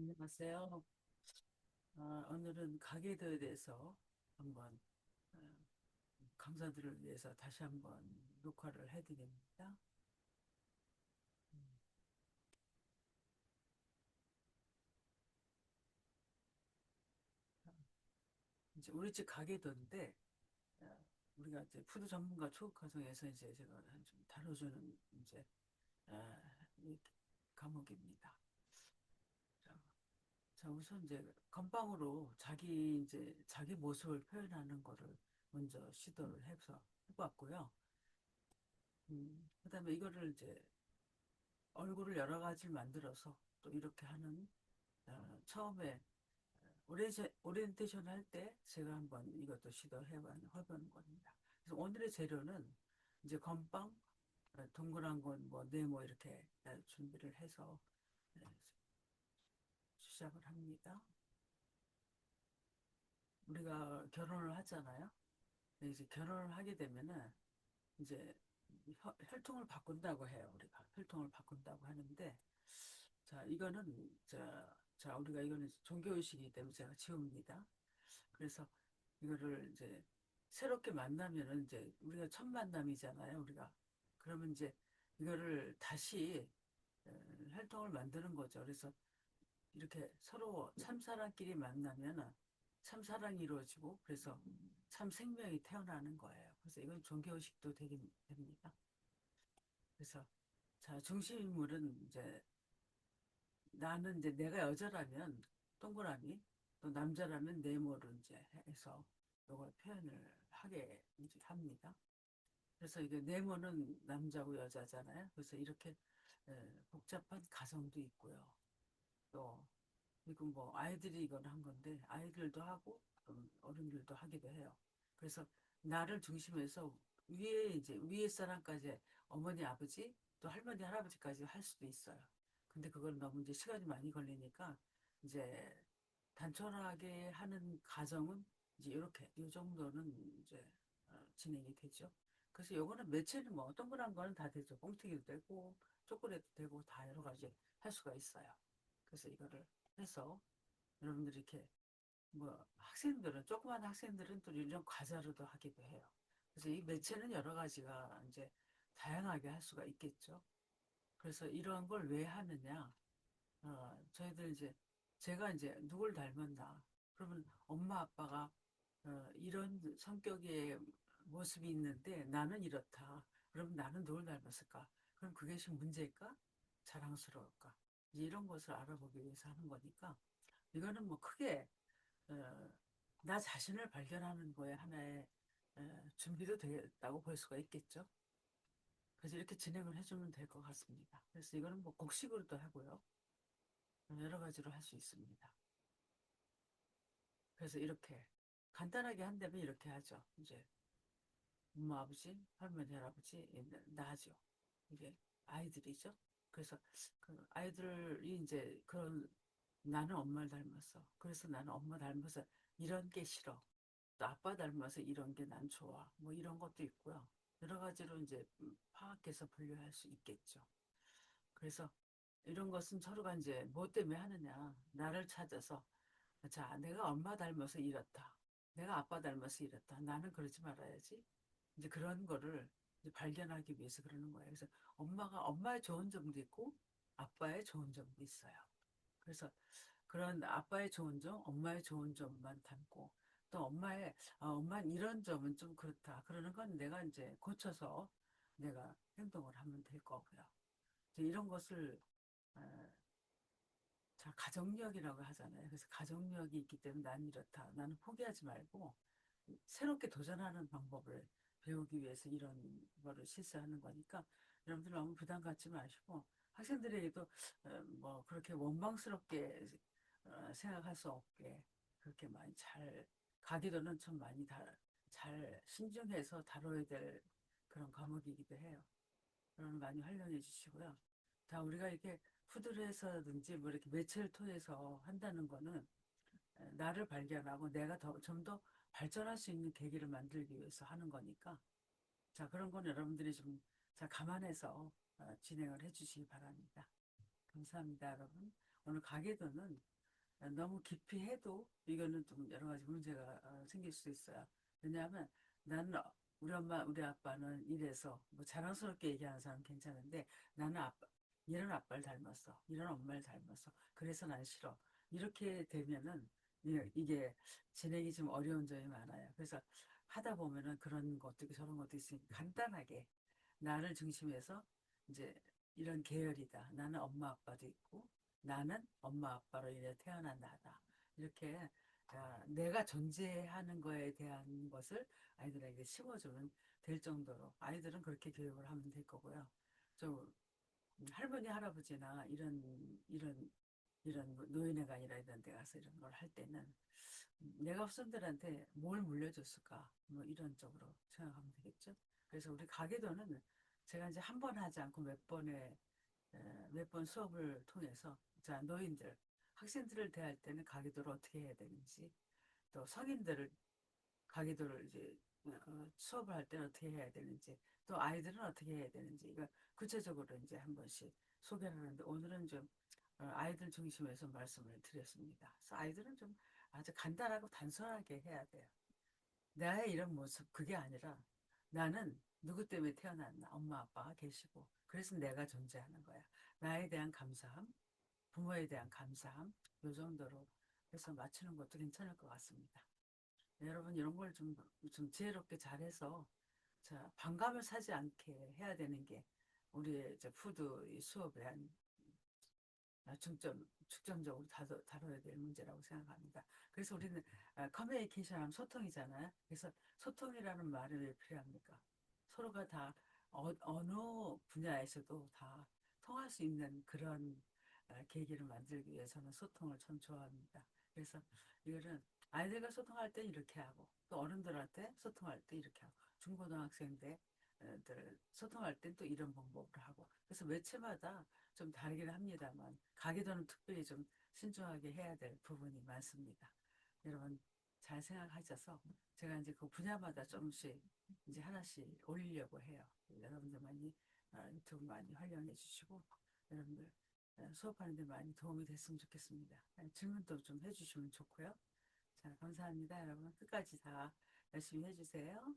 안녕하세요. 오늘은 가계도에 대해서 한번 어, 강사들을 위해서 다시 한번 녹화를 해드립니다. 음, 이제 우리 집 가계도인데 우리가 이제 푸드 전문가 초급 과정에서 이제 제가 좀 다뤄주는 이제 이 과목입니다. 자, 우선 이제 건빵으로 자기 모습을 표현하는 거를 먼저 시도를 해서 해봤고요. 그다음에 이거를 이제 얼굴을 여러 가지를 만들어서 또 이렇게 하는 처음에 오리엔테이션 할 때 제가 한번 이것도 해보는 겁니다. 그래서 오늘의 재료는 이제 건빵, 동그란 건 뭐 네모 이렇게 준비를 해서 네, 시작을 합니다. 우리가 결혼을 하잖아요. 근데 이제 결혼을 하게 되면은 이제 혈통을 바꾼다고 해요. 우리가 혈통을 바꾼다고 하는데 자, 우리가 이거는 종교의식이기 때문에 제가 지웁니다. 그래서 이거를 이제 새롭게 만나면은 이제 우리가 첫 만남이잖아요, 우리가. 그러면 이제 이거를 다시 활동을 만드는 거죠. 그래서 이렇게 서로 참사랑끼리 만나면은 참사랑이 이루어지고 그래서 참 생명이 태어나는 거예요. 그래서 이건 종교의식도 되긴 됩니다. 그래서 자, 중심 인물은 이제 나는 이제 내가 여자라면 동그라미, 또 남자라면 네모를 이제 해서 이걸 표현을 하게 이제 합니다. 그래서 이게 네모는 남자고 여자잖아요. 그래서 이렇게 복잡한 가정도 있고요. 또 이거 뭐 아이들이 이걸 한 건데 아이들도 하고 어른들도 하기도 해요. 그래서 나를 중심해서 위에 사람까지 어머니 아버지 또 할머니 할아버지까지 할 수도 있어요. 근데 그걸 너무 이제 시간이 많이 걸리니까 이제 단촐하게 하는 가정은 이제 이렇게 이 정도는 이제 진행이 되죠. 그래서 요거는 매체는 뭐 동그란 거는 다 되죠. 뻥튀기도 되고 초콜릿도 되고 다 여러 가지 할 수가 있어요. 그래서 이거를 해서 여러분들이 이렇게 뭐 학생들은 조그만 학생들은 또 이런 과자로도 하기도 해요. 그래서 이 매체는 여러 가지가 이제 다양하게 할 수가 있겠죠. 그래서 이러한 걸 왜 하느냐? 저희들 이제 제가 이제 누굴 닮았나? 그러면 엄마 아빠가 이런 성격의 모습이 있는데 나는 이렇다. 그럼 나는 누굴 닮았을까? 그럼 그게 좀 문제일까? 자랑스러울까? 이제 이런 것을 알아보기 위해서 하는 거니까 이거는 뭐 크게 어, 나 자신을 발견하는 거에 하나의 준비도 되겠다고 볼 수가 있겠죠. 그래서 이렇게 진행을 해주면 될 것 같습니다. 그래서 이거는 뭐 곡식으로도 하고요. 여러 가지로 할 수 있습니다. 그래서 이렇게 간단하게 한다면 이렇게 하죠. 이제 엄마, 아버지, 할머니, 할아버지, 나죠. 이게 아이들이죠. 그래서 그 아이들이 이제 그런 나는 엄마를 닮았어. 그래서 나는 엄마 닮아서 이런 게 싫어. 또 아빠 닮아서 이런 게 난 좋아. 뭐 이런 것도 있고요. 여러 가지로 이제 파악해서 분류할 수 있겠죠. 그래서 이런 것은 서로가 이제 뭐 때문에 하느냐. 나를 찾아서 자, 내가 엄마 닮아서 이렇다. 내가 아빠 닮아서 이렇다. 나는 그러지 말아야지. 이제 그런 거를 이제 발견하기 위해서 그러는 거예요. 그래서 엄마의 좋은 점도 있고 아빠의 좋은 점도 있어요. 그래서 그런 아빠의 좋은 점, 엄마의 좋은 점만 담고 또 엄마는 이런 점은 좀 그렇다. 그러는 건 내가 이제 고쳐서 내가 행동을 하면 될 거고요. 이제 이런 것을 어, 자, 가정력이라고 하잖아요. 그래서 가정력이 있기 때문에 난 이렇다. 나는 포기하지 말고 새롭게 도전하는 방법을 배우기 위해서 이런 거를 실수하는 거니까 여러분들 너무 부담 갖지 마시고 학생들에게도 뭐 그렇게 원망스럽게 생각할 수 없게 그렇게 많이 잘 가기도는 참 많이 잘 신중해서 다뤄야 될 그런 과목이기도 해요. 그럼 많이 활용해 주시고요. 다 우리가 이렇게 푸드에서든지 뭐 이렇게 매체를 통해서 한다는 거는 나를 발견하고 내가 좀 더 발전할 수 있는 계기를 만들기 위해서 하는 거니까 자 그런 건 여러분들이 좀 잘 감안해서 진행을 해 주시기 바랍니다. 감사합니다, 여러분. 오늘 가계도는 너무 깊이 해도 이거는 좀 여러 가지 문제가 생길 수 있어요. 왜냐하면 나는 우리 엄마, 우리 아빠는 이래서 뭐 자랑스럽게 얘기하는 사람 괜찮은데 나는 아빠, 이런 아빠를 닮았어. 이런 엄마를 닮았어. 그래서 난 싫어. 이렇게 되면은 이게 진행이 좀 어려운 점이 많아요. 그래서 하다 보면은 그런 것도 있고 저런 것도 있으니 간단하게 나를 중심해서 이제 이런 계열이다. 나는 엄마 아빠도 있고 나는 엄마 아빠로 인해 태어난 나다. 이렇게 내가 존재하는 거에 대한 것을 아이들에게 심어주면 될 정도로 아이들은 그렇게 교육을 하면 될 거고요. 좀 할머니 할아버지나 이런 뭐 노인회가 아니라 이런 데 가서 이런 걸 할 때는 내가 후손들한테 뭘 물려줬을까 뭐 이런 쪽으로 생각하면 되겠죠. 그래서 우리 가계도는 제가 이제 한 번 하지 않고 몇 번 수업을 통해서 자 노인들 학생들을 대할 때는 가계도를 어떻게 해야 되는지 또 성인들을 가계도를 이제 수업을 할 때는 어떻게 해야 되는지 또 아이들은 어떻게 해야 되는지 이거 구체적으로 이제 한 번씩 소개를 하는데 오늘은 좀 아이들 중심에서 말씀을 드렸습니다. 그래서 아이들은 좀 아주 간단하고 단순하게 해야 돼요. 나의 이런 모습 그게 아니라 나는 누구 때문에 태어났나 엄마 아빠가 계시고 그래서 내가 존재하는 거야. 나에 대한 감사함, 부모에 대한 감사함 요 정도로 해서 맞추는 것도 괜찮을 것 같습니다. 여러분 이런 걸 좀 지혜롭게 잘해서 자 반감을 사지 않게 해야 되는 게 우리의 이제 푸드 이 수업의 한 중점적으로 다뤄야 될 문제라고 생각합니다. 그래서 우리는 커뮤니케이션 하면 소통이잖아요. 그래서 소통이라는 말이 왜 필요합니까? 서로가 다 어느 분야에서도 다 통할 수 있는 그런 계기를 만들기 위해서는 소통을 참 좋아합니다. 그래서 이거는 아이들과 소통할 때 이렇게 하고 또 어른들한테 소통할 때 이렇게 하고 중고등학생들 소통할 땐 또 이런 방법으로 하고 그래서 매체마다 좀 다르긴 합니다만 가게도는 특별히 좀 신중하게 해야 될 부분이 많습니다. 여러분 잘 생각하셔서 제가 이제 그 분야마다 조금씩 이제 하나씩 올리려고 해요. 여러분들 많이 유튜브 많이 활용해 주시고 여러분들 수업하는 데 많이 도움이 됐으면 좋겠습니다. 질문도 좀 해주시면 좋고요. 자, 감사합니다. 여러분 끝까지 다 열심히 해주세요.